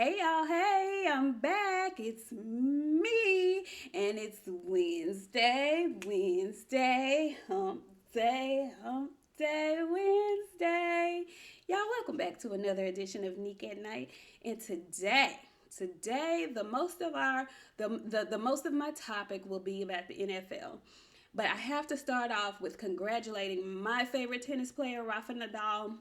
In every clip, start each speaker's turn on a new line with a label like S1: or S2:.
S1: Hey y'all, hey, I'm back. It's me, and it's Wednesday, hump day, Wednesday. Y'all, welcome back to another edition of Nik at Night. And today, the most of my topic will be about the NFL. But I have to start off with congratulating my favorite tennis player, Rafa Nadal.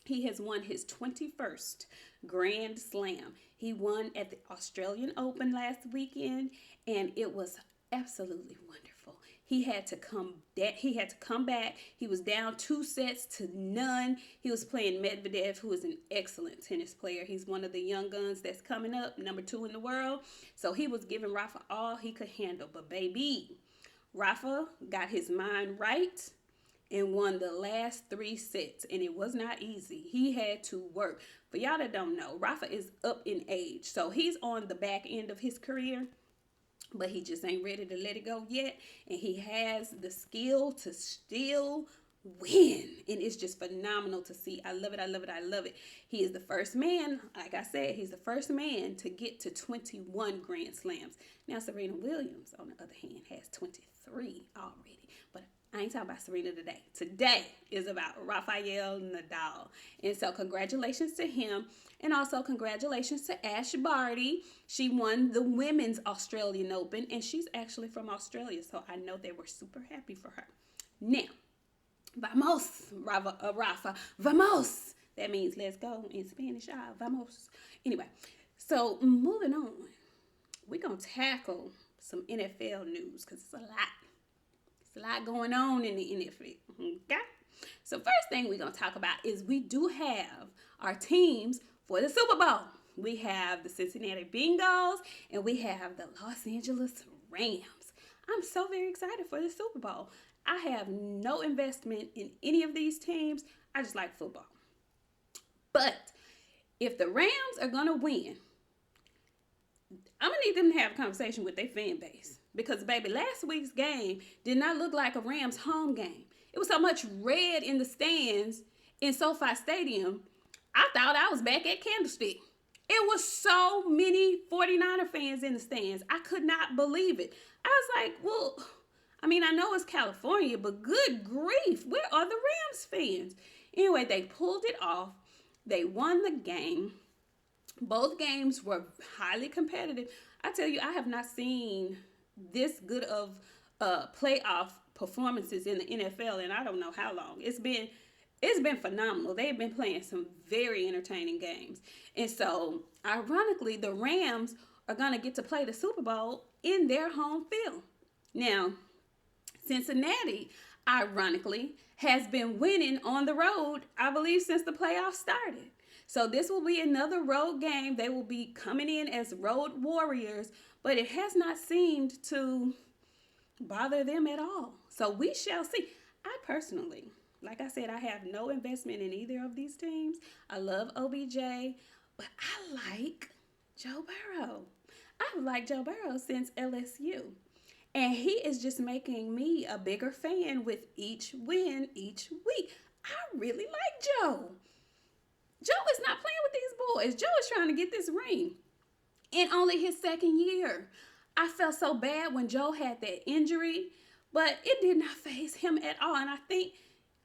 S1: He has won his 21st Grand Slam. He won at the Australian Open last weekend, and it was absolutely wonderful. He had to come back. He was down 2 sets to none. He was playing Medvedev, who is an excellent tennis player. He's one of the young guns that's coming up, number 2 in the world. So he was giving Rafa all he could handle. But baby, Rafa got his mind right and won the last 3 sets, and it was not easy. He had to work. For y'all that don't know, Rafa is up in age, so he's on the back end of his career, but he just ain't ready to let it go yet, and he has the skill to still win, and it's just phenomenal to see. I love it. He is the first man, like I said, he's the first man to get to 21 Grand Slams. Now Serena Williams, on the other hand, has 23 already, but I ain't talking about Serena today. Today is about Rafael Nadal. And so congratulations to him. And also congratulations to Ash Barty. She won the Women's Australian Open. And she's actually from Australia. So I know they were super happy for her. Now, vamos, Rafa. Vamos. That means let's go in Spanish. Vamos. Anyway, so moving on. We're going to tackle some NFL news because it's a lot. There's a lot going on in the NFL. Okay? So first thing we're going to talk about is we do have our teams for the Super Bowl. We have the Cincinnati Bengals and we have the Los Angeles Rams. I'm so very excited for the Super Bowl. I have no investment in any of these teams. I just like football. But if the Rams are going to win, I'm going to need them to have a conversation with their fan base. Because, baby, last week's game did not look like a Rams home game. It was so much red in the stands in SoFi Stadium, I thought I was back at Candlestick. It was so many 49er fans in the stands. I could not believe it. I was like, well, I mean, I know it's California, but good grief, where are the Rams fans? Anyway, they pulled it off. They won the game. Both games were highly competitive. I tell you, I have not seen this good of playoff performances in the NFL, and I don't know how long. It's been phenomenal. They've been playing some very entertaining games. And so, ironically, the Rams are going to get to play the Super Bowl in their home field. Now, Cincinnati, ironically, has been winning on the road, I believe, since the playoffs started. So this will be another road game. They will be coming in as road warriors, but it has not seemed to bother them at all. So we shall see. I personally, like I said, I have no investment in either of these teams. I love OBJ, but I like Joe Burrow. I've liked Joe Burrow since LSU. And he is just making me a bigger fan with each win each week. I really like Joe. Joe is not playing with these boys. Joe is trying to get this ring in only his second year. I felt so bad when Joe had that injury, but it did not faze him at all. And I think,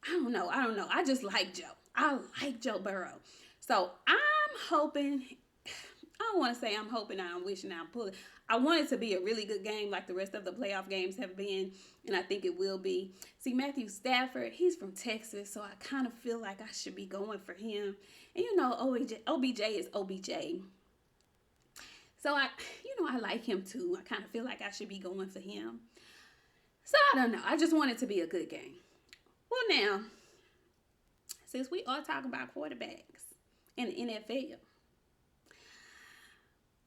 S1: I don't know. I just like Joe. I like Joe Burrow. So I'm hoping, I don't want to say I'm hoping, I'm wishing, I'm pulling. I want it to be a really good game like the rest of the playoff games have been, and I think it will be. See, Matthew Stafford, he's from Texas, so I kind of feel like I should be going for him. And you know, OBJ is OBJ. So I like him too. I kind of feel like I should be going for him. So I don't know. I just want it to be a good game. Well, now, since we all talk about quarterbacks in the NFL,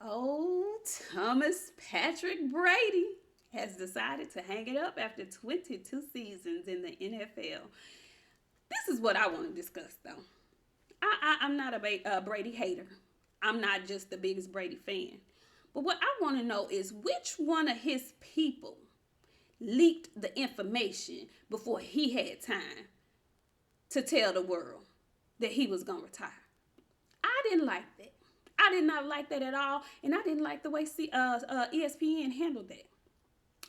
S1: old Thomas Patrick Brady has decided to hang it up after 22 seasons in the NFL. This is what I want to discuss, though. I'm not a Brady hater. I'm not just the biggest Brady fan. But what I want to know is which one of his people leaked the information before he had time to tell the world that he was going to retire. I didn't like that. I did not like that at all, and I didn't like the way ESPN handled that.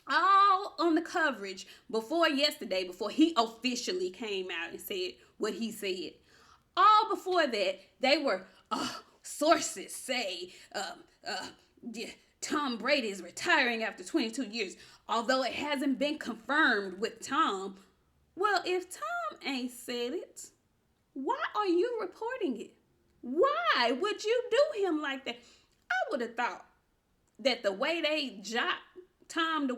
S1: All on the coverage before yesterday, before he officially came out and said what he said. All before that, they were sources say yeah, Tom Brady is retiring after 22 years, although it hasn't been confirmed with Tom. Well, if Tom ain't said it, why are you reporting it? Why would you do him like that? I would have thought that the way they jocked Tom,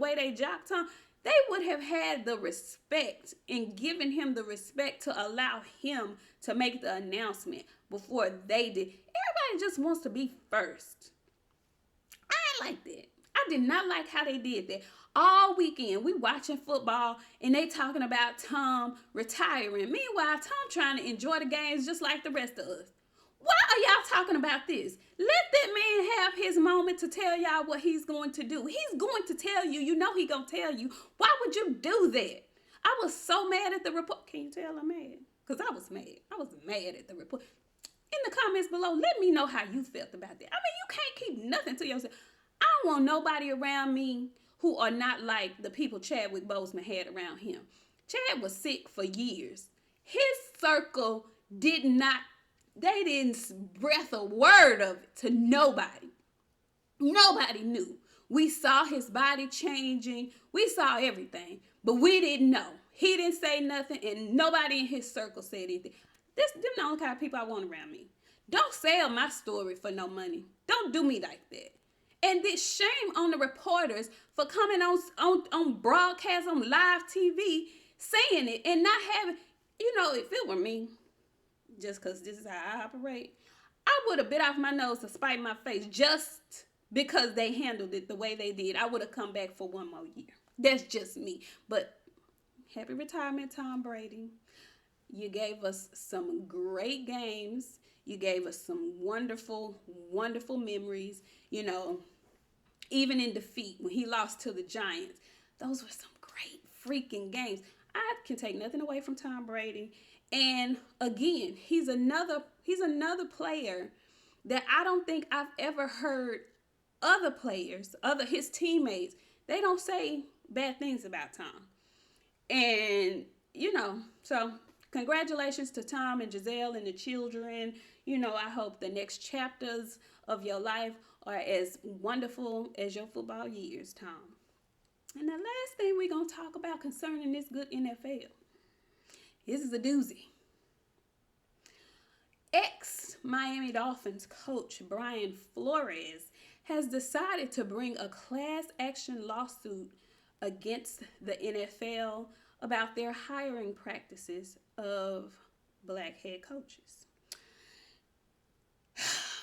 S1: they would have had the respect and given him the respect to allow him to make the announcement before they did. Everybody just wants to be first. I ain't like that. I did not like how they did that. All weekend, we watching football and they talking about Tom retiring. Meanwhile, Tom trying to enjoy the games just like the rest of us. Why are y'all talking about this? Let that man have his moment to tell y'all what he's going to do. He's going to tell you. You know he gonna tell you. Why would you do that? I was so mad at the report. Can you tell I'm mad? Because I was mad. I was mad at the report. In the comments below, let me know how you felt about that. I mean, you can't keep nothing to yourself. I don't want nobody around me who are not like the people Chadwick Boseman had around him. Chad was sick for years. His circle they didn't breath a word of it to nobody. Nobody knew. We saw his body changing. We saw everything, but we didn't know. He didn't say nothing, and nobody in his circle said anything. Them the only kind of people I want around me. Don't sell my story for no money. Don't do me like that. And this shame on the reporters for coming on broadcast, on live TV, saying it and not having, if it were me, just because this is how I operate, I would have bit off my nose to spite my face just because they handled it the way they did. I would have come back for one more year. That's just me. But happy retirement, Tom Brady. You gave us some great games. You gave us some wonderful, wonderful memories. Even in defeat, when he lost to the Giants, those were some great freaking games. I can take nothing away from Tom Brady. And again, he's another player that I don't think I've ever heard other players, his teammates, they don't say bad things about Tom. And, so congratulations to Tom and Giselle and the children. I hope the next chapters of your life are as wonderful as your football years, Tom. And the last thing we're going to talk about concerning this good NFL. This is a doozy. Ex-Miami Dolphins coach Brian Flores has decided to bring a class action lawsuit against the NFL about their hiring practices of black head coaches.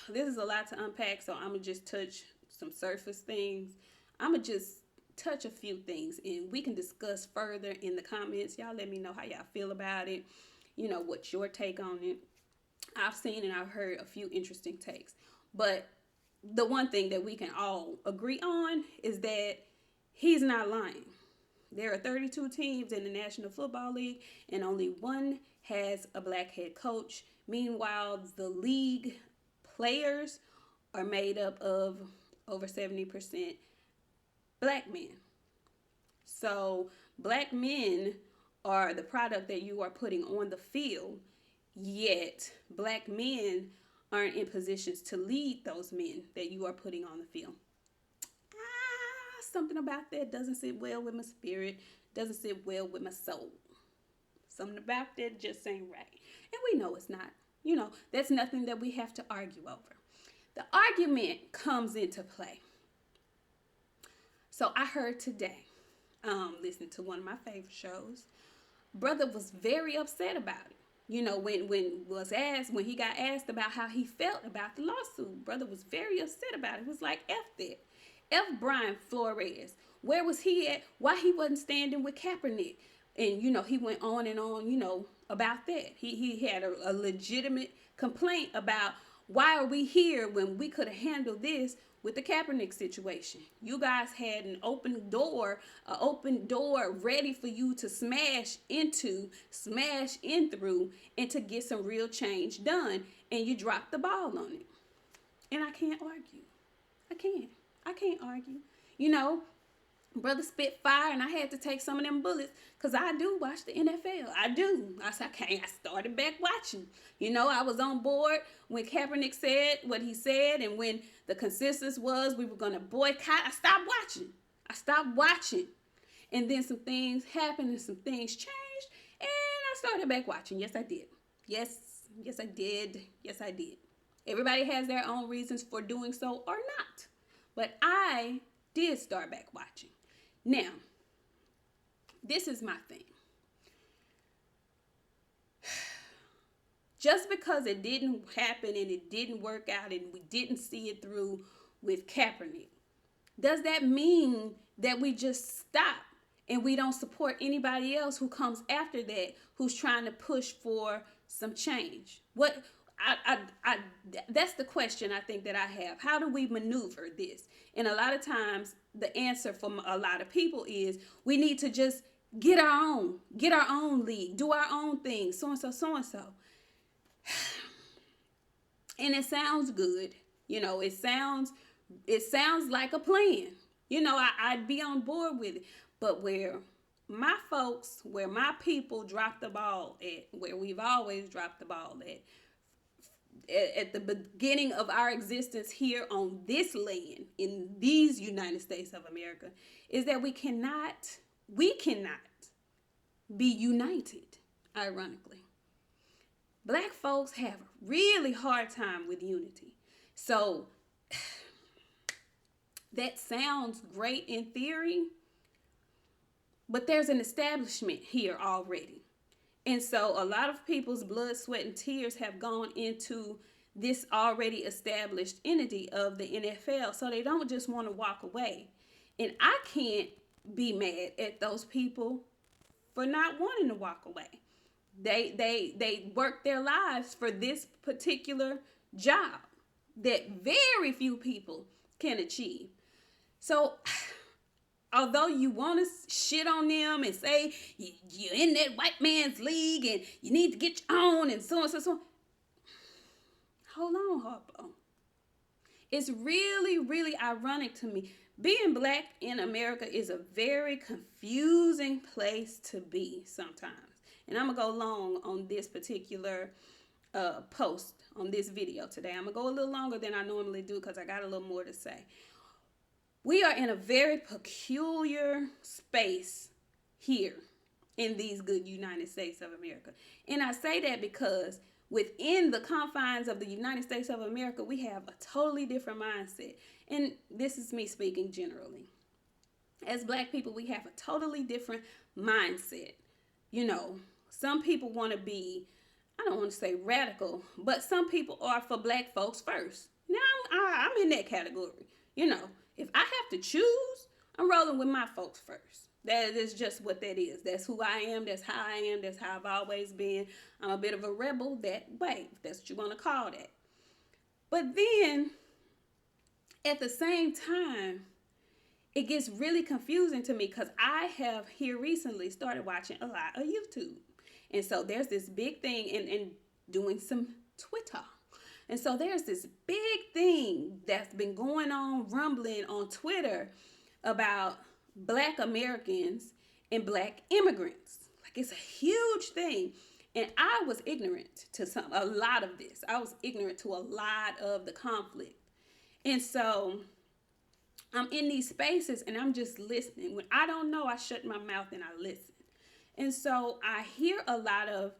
S1: This is a lot to unpack, so I'm going to just touch some surface things. I'm going to just touch a few things, and we can discuss further in the comments. Y'all let me know how y'all feel about it. What's your take on it? I've seen and I've heard a few interesting takes. But the one thing that we can all agree on is that he's not lying. There are 32 teams in the National Football League, and only one has a black head coach. Meanwhile, the league players are made up of over 70% black men. So black men are the product that you are putting on the field, yet black men aren't in positions to lead those men that you are putting on the field. Something about that doesn't sit well with my spirit, doesn't sit well with my soul. Something about that just ain't right. And we know it's not. That's nothing that we have to argue over. The argument comes into play. So I heard today, listening to one of my favorite shows, brother was very upset about it. When he got asked about how he felt about the lawsuit, brother was very upset about it. He was like, F that. F Brian Flores. Where was he at? Why he wasn't standing with Kaepernick? And, he went on and on, about that. He had a legitimate complaint about why are we here when we could have handled this with the Kaepernick situation. You guys had an open door ready for you to smash in through, and to get some real change done, and you dropped the ball on it. And I can't argue. I can't. I can't argue. You know, brother spit fire, and I had to take some of them bullets because I do watch the NFL. I do. I said, okay, I started back watching. You know, I was on board when Kaepernick said what he said, and when the consensus was we were going to boycott, I stopped watching. I stopped watching. And then some things happened and some things changed, and I started back watching. Yes, I did. Yes, yes, I did. Yes, I did. Everybody has their own reasons for doing so or not. But I did start back watching. Now, this is my thing. Just because it didn't happen and it didn't work out and we didn't see it through with Kaepernick, does that mean that we just stop and we don't support anybody else who comes after that who's trying to push for some change? What that's the question I think that I have. How do we maneuver this? And a lot of times the answer from a lot of people is we need to just get our own league, do our own thing, so and so. And it sounds good. You know, it sounds like a plan. You know, I'd be on board with it. But where my folks, where my people drop the ball at, where we've always dropped the ball at the beginning of our existence here on this land, in these United States of America, is that we cannot be united, ironically. Black folks have a really hard time with unity. So that sounds great in theory, but there's an establishment here already. And so a lot of people's blood, sweat, and tears have gone into this already established entity of the NFL. So they don't just want to walk away. And I can't be mad at those people for not wanting to walk away. They work their lives for this particular job that very few people can achieve. So although you want to shit on them and say you're in that white man's league and you need to get your own and so on, hold on, Harpo. It's really, really ironic to me. Being black in America is a very confusing place to be sometimes. And I'm going to go long on this particular post, on this video today. I'm going to go a little longer than I normally do because I got a little more to say. We are in a very peculiar space here in these good United States of America. And I say that because within the confines of the United States of America, we have a totally different mindset. And this is me speaking generally. As black people, we have a totally different mindset. You know, some people want to be, I don't want to say radical, but some people are for black folks first. Now, I'm in that category. You know, if I have to choose, I'm rolling with my folks first. That is just what that is. That's who I am. That's how I am. That's how I've always been. I'm a bit of a rebel that way, if that's what you want to call that. But then, at the same time, it gets really confusing to me because I have here recently started watching a lot of YouTube. And so there's this big thing and doing some Twitter. And so there's this big thing that's been going on, rumbling on Twitter about black Americans and black immigrants. Like, it's a huge thing. And I was ignorant to a lot of this. I was ignorant to a lot of the conflict. And so I'm in these spaces and I'm just listening. When I don't know, I shut my mouth and I listen. And so I hear a lot of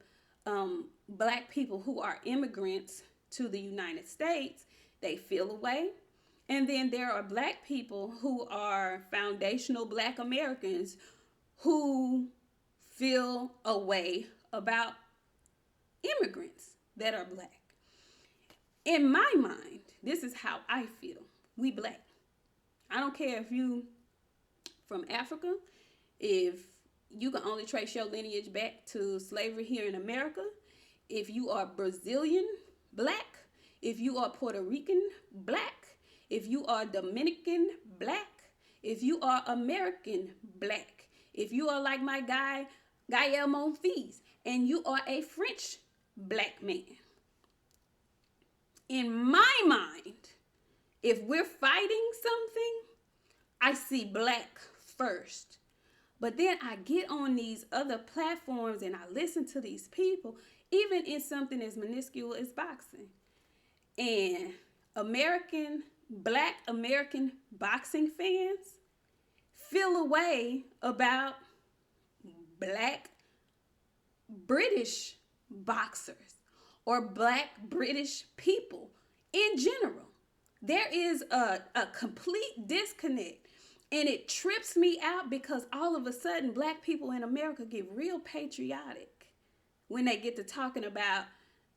S1: black people who are immigrants to the United States. They feel away. And then there are black people who are foundational black Americans who feel a way about immigrants that are black. In my mind, this is how I feel. We black. I don't care if you from Africa, if you can only trace your lineage back to slavery here in America, if you are Brazilian black, if you are Puerto Rican black, if you are Dominican black, if you are American black, if you are like my guy, Gael Monfils, and you are a French black man. In my mind, If we're fighting something, I see black first. But then I get on these other platforms and I listen to these people, even in something as minuscule as boxing. And Black American boxing fans feel a way about black British boxers or black British people in general. There is a complete disconnect. And it trips me out because all of a sudden black people in America get real patriotic when they get to talking about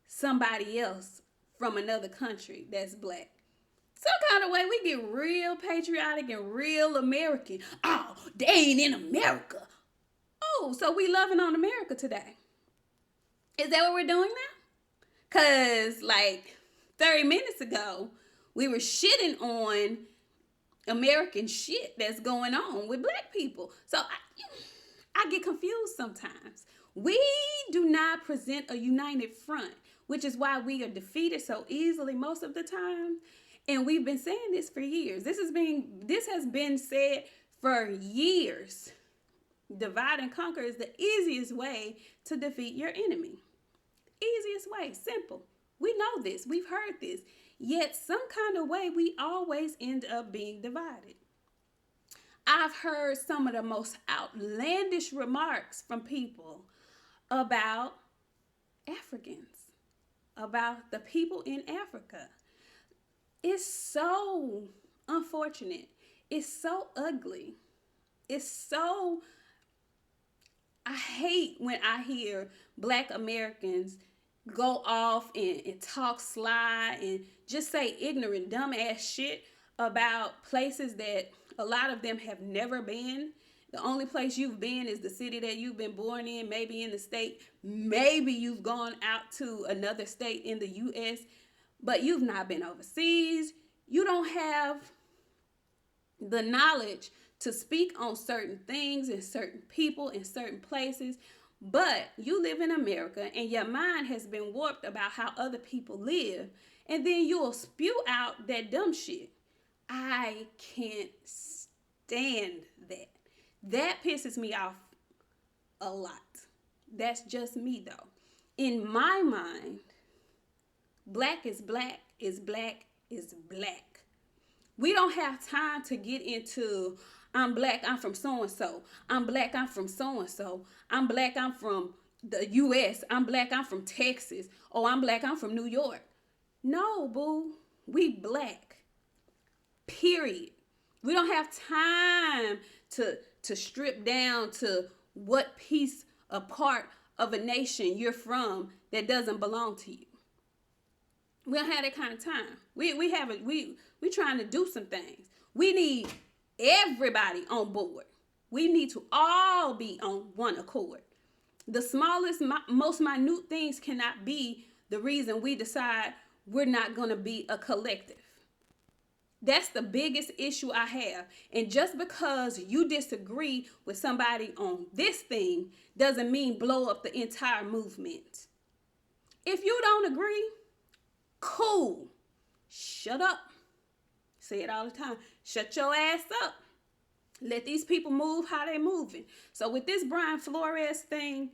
S1: somebody else from another country that's black. Some kind of way we get real patriotic and real American. Oh, they ain't in America. Oh, so we loving on America today. Is that what we're doing now? Because like 30 minutes ago, we were shitting on American shit that's going on with black people. So I get confused sometimes. We do not present a united front, which is why we are defeated so easily most of the time. And we've been saying this for years. This has been said for years. Divide and conquer is the easiest way to defeat your enemy. Easiest way, simple. We know this. We've heard this. Yet some kind of way we always end up being divided. I've heard some of the most outlandish remarks from people about Africans, about the people in Africa. It's so unfortunate. It's so ugly. I hate when I hear black Americans go off and talk sly and just say ignorant, dumbass shit about places that a lot of them have never been. The only place you've been is the city that you've been born in, maybe in the state. Maybe you've gone out to another state in the U.S., but you've not been overseas. You don't have the knowledge to speak on certain things and certain people in certain places. But you live in America and your mind has been warped about how other people live. And then you'll spew out that dumb shit. I can't stand that. That pisses me off a lot. That's just me though. In my mind, black is black, is black, is black. We don't have time to get into I'm black, I'm from so-and-so. I'm black, I'm from so-and-so. I'm black, I'm from the U.S. I'm black, I'm from Texas. Oh, I'm black, I'm from New York. No, boo. We black. Period. We don't have time to strip down to what piece or part of a nation you're from that doesn't belong to you. We don't have that kind of time. We trying to do some things. We need everybody on board. We need to all be on one accord. The smallest, most minute things cannot be the reason we decide we're not going to be a collective. That's the biggest issue I have. And just because you disagree with somebody on this thing doesn't mean blow up the entire movement. If you don't agree, cool. Shut up. Say it all the time. Shut your ass up. Let these people move how they moving. So with this Brian Flores thing,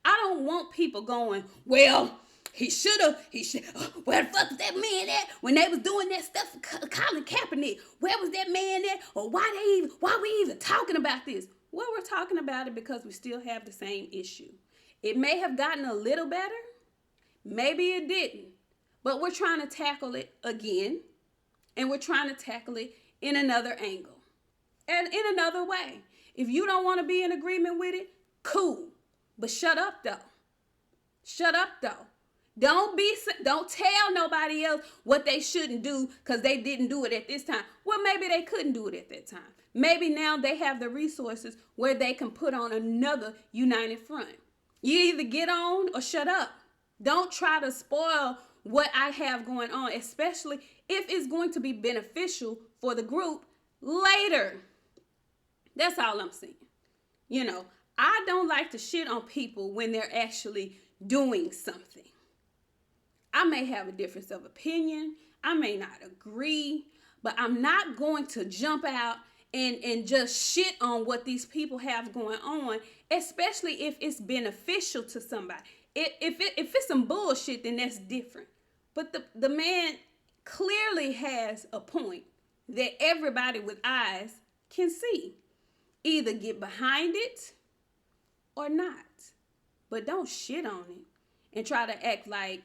S1: I don't want people going, well, where the fuck was that man at when they was doing that stuff for Colin Kaepernick? Where was that man at? Or why we even talking about this? Well, we're talking about it because we still have the same issue. It may have gotten a little better. Maybe it didn't. But we're trying to tackle it again. And we're trying to tackle it in another angle. And in another way. If you don't want to be in agreement with it, cool. But shut up though. Shut up though. Don't tell nobody else what they shouldn't do because they didn't do it at this time. Well, maybe they couldn't do it at that time. Maybe now they have the resources where they can put on another united front. You either get on or shut up. Don't try to spoil what I have going on, especially if it's going to be beneficial for the group later. That's all I'm saying. You know, I don't like to shit on people when they're actually doing something. I may have a difference of opinion. I may not agree, but I'm not going to jump out and just shit on what these people have going on, especially if it's beneficial to somebody. If it's some bullshit, then that's different. But the man clearly has a point that everybody with eyes can see. Either get behind it or not. But don't shit on it and try to act like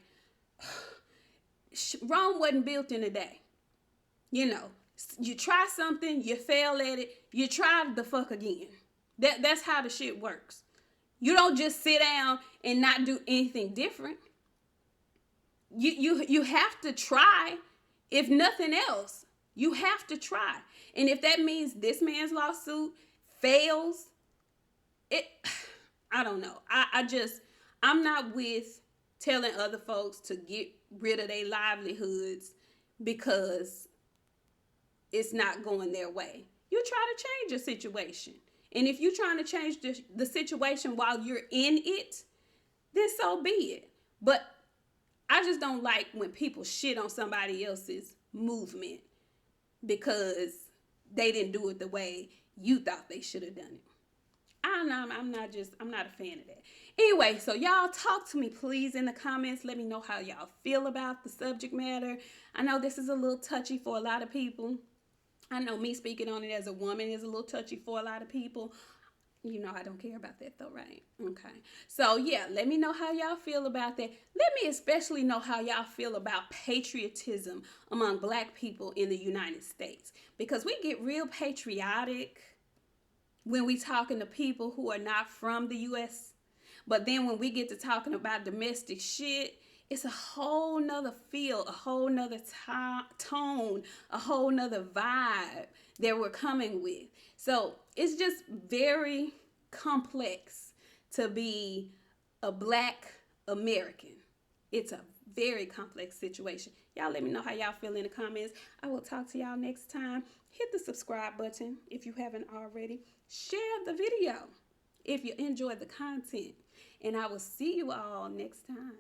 S1: Rome wasn't built in a day. You know, you try something, you fail at it, you try the fuck again. That's how the shit works. You don't just sit down and not do anything different. You have to try. If nothing else, you have to try. And if that means this man's lawsuit fails, I don't know. I'm not with telling other folks to get rid of their livelihoods because it's not going their way. You try to change a situation. And if you're trying to change the situation while you're in it, then so be it. But I just don't like when people shit on somebody else's movement because they didn't do it the way you thought they should have done it. I'm not a fan of that. Anyway, so y'all talk to me, please, in the comments. Let me know how y'all feel about the subject matter. I know this is a little touchy for a lot of people. I know me speaking on it as a woman is a little touchy for a lot of people. You know I don't care about that though, right? Okay. So yeah, let me know how y'all feel about that. Let me especially know how y'all feel about patriotism among Black people in the United States. Because we get real patriotic when we talking to people who are not from the U.S. But then when we get to talking about domestic shit, it's a whole nother feel, a whole nother tone, a whole nother vibe that we're coming with. So it's just very complex to be a Black American. It's a very complex situation. Y'all let me know how y'all feel in the comments. I will talk to y'all next time. Hit the subscribe button if you haven't already. Share the video if you enjoyed the content. And I will see you all next time.